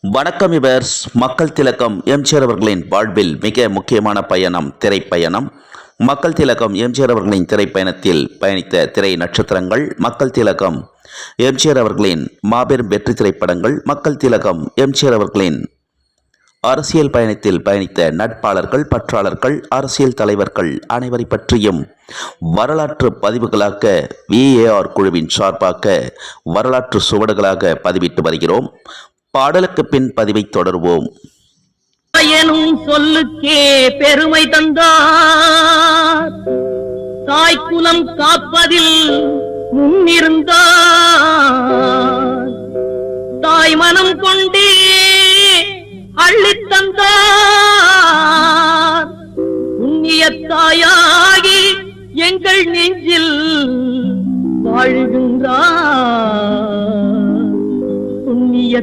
வணக்கம் இவர்ஸ். மக்கள் திலகம் எம்ஜிஆர் அவர்களின் வாழ்வில் மிக முக்கியமான பயணம் திரைப்பயணம். மக்கள் திலகம் எம்ஜிஆர் அவர்களின் திரைப்பயணத்தில் பயணித்த திரை நட்சத்திரங்கள், மக்கள் திலகம் எம்ஜிஆர் அவர்களின் மாபெரும் வெற்றி திரைப்படங்கள், மக்கள் திலகம் எம்ஜிஆர் அவர்களின் அரசியல் பயணத்தில் பயணித்த நட்பாளர்கள், பற்றாளர்கள், அரசியல் தலைவர்கள் அனைவரை பற்றியும் வரலாற்று பதிவுகளாக விஏஆர் குழுவின் சார்பாக வரலாற்று சுவடுகளாக பதிவிட்டு வருகிறோம். பாடலுக்கு பின் பதிவை தொடர்வோம். எனும் சொல்லுக்கே பெருமை தந்தார், தாய்க்குலம் காப்பதில் முன்னிருந்தார், தாய் மனம் கொண்டே அள்ளித் தந்தார், புண்ணிய தாயாகி எங்கள் நெஞ்சில் வாழ்கின்றார். புண்ணிய